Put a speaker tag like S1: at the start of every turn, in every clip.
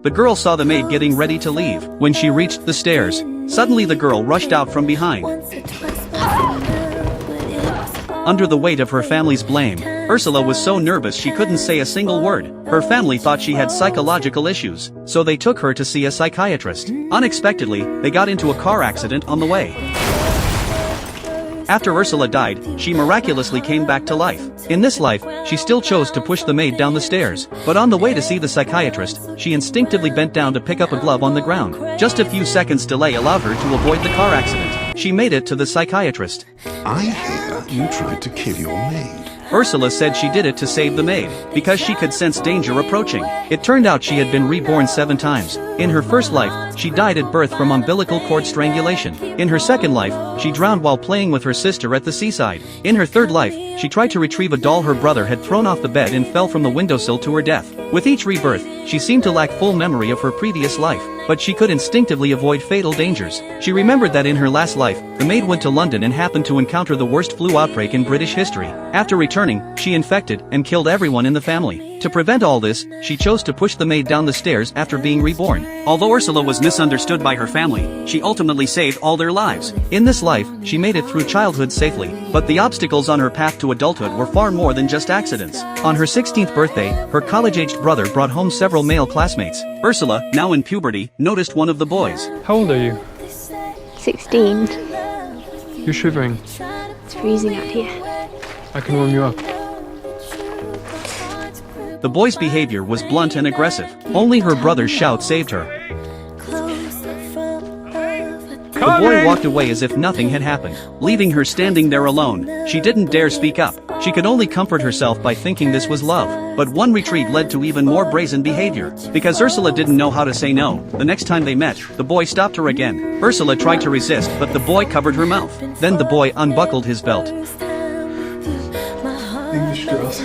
S1: The girl saw the maid getting ready to leave. When she reached the stairs, suddenly the girl rushed out from behind. Under the weight of her family's blame, Ursula was so nervous she couldn't say a single word. Her family thought she had psychological issues, so they took her to see a psychiatrist. Unexpectedly, they got into a car accident on the way. After Ursula died, she miraculously came back to life. In this life, she still chose to push the maid down the stairs, but on the way to see the psychiatrist, she instinctively bent down to pick up a glove on the ground. Just a few seconds delay allowed her to avoid the car accident. She made it to the psychiatrist.
S2: I hear you tried to kill your maid.
S1: Ursula said she did it to save the maid, because she could sense danger approaching. It turned out she had been reborn 7 times. In her first life, she died at birth from umbilical cord strangulation. In her second life, she drowned while playing with her sister at the seaside. In her third life, she tried to retrieve a doll her brother had thrown off the bed and fell from the windowsill to her death. With each rebirth, she seemed to lack full memory of her previous life, but she could instinctively avoid fatal dangers. She remembered that in her last life, the maid went to London and happened to encounter the worst flu outbreak in British history. After returning, she infected and killed everyone in the family. To prevent all this, she chose to push the maid down the stairs after being reborn. Although Ursula was misunderstood by her family, she ultimately saved all their lives. In this life, she made it through childhood safely, but the obstacles on her path to adulthood were far more than just accidents. On her 16th birthday, her college-aged brother brought home several male classmates. Ursula, now in puberty, noticed one of the boys.
S3: How old are you?
S4: 16.
S3: You're shivering.
S4: It's freezing out here.
S3: I can warm you up.
S1: The boy's behavior was blunt and aggressive. Only her brother's shout saved her. The boy walked away as if nothing had happened, leaving her standing there alone. She didn't dare speak up. She could only comfort herself by thinking this was love. But one retreat led to even more brazen behavior. Because Ursula didn't know how to say no, the next time they met, the boy stopped her again. Ursula tried to resist, but the boy covered her mouth. Then the boy unbuckled his belt.
S3: English girls.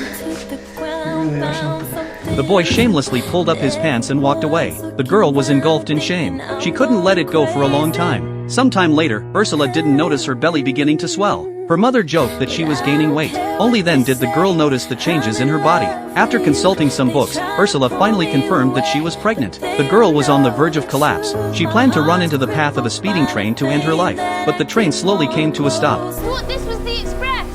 S1: The boy shamelessly pulled up his pants and walked away. The girl was engulfed in shame. She couldn't let it go for a long time. Sometime later, Ursula didn't notice her belly beginning to swell. Her mother joked that she was gaining weight. Only then did the girl notice the changes in her body. After consulting some books, Ursula finally confirmed that she was pregnant. The girl was on the verge of collapse. She planned to run into the path of a speeding train to end her life, but the train slowly came to a stop.
S5: Thought this was the express.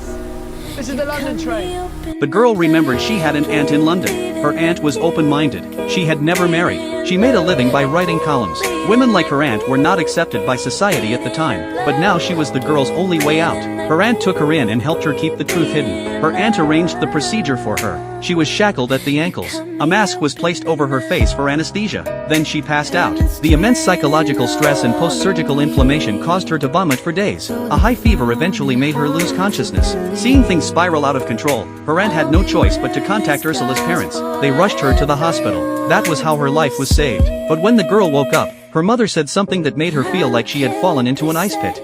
S3: This is the London train.
S1: The girl remembered she had an aunt in London. Her aunt was open-minded. She had never married. She made a living by writing columns. Women like her aunt were not accepted by society at the time, but now she was the girl's only way out. Her aunt took her in and helped her keep the truth hidden. Her aunt arranged the procedure for her. She was shackled at the ankles. A mask was placed over her face for anesthesia. Then she passed out. The immense psychological stress and post-surgical inflammation caused her to vomit for days. A high fever eventually made her lose consciousness. Seeing things spiral out of control, her aunt had no choice but to contact Ursula's parents. They rushed her to the hospital. That was how her life was saved. But when the girl woke up, her mother said something that made her feel like she had fallen into an ice pit.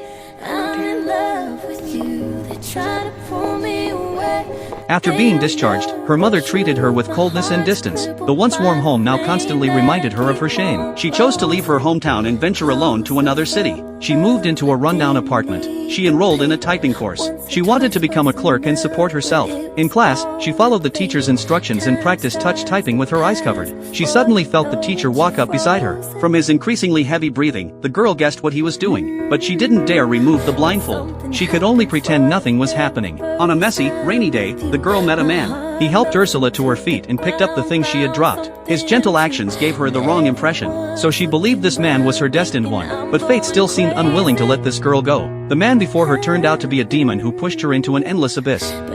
S1: After being discharged, her mother treated her with coldness and distance. The once warm home now constantly reminded her of her shame. She chose to leave her hometown and venture alone to another city. She moved into a rundown apartment. She enrolled in a typing course. She wanted to become a clerk and support herself. In class, she followed the teacher's instructions and practiced touch typing with her eyes covered. She suddenly felt the teacher walk up beside her. From his increasingly heavy breathing, the girl guessed what he was doing, but she didn't dare remove the blindfold. She could only pretend nothing was happening. On a messy, rainy day, the girl met a man. He helped Ursula to her feet and picked up the things she had dropped. His gentle actions gave her the wrong impression, so she believed this man was her destined one. But fate still seemed unwilling to let this girl go. The man before her turned out to be a demon who pushed her into an endless abyss.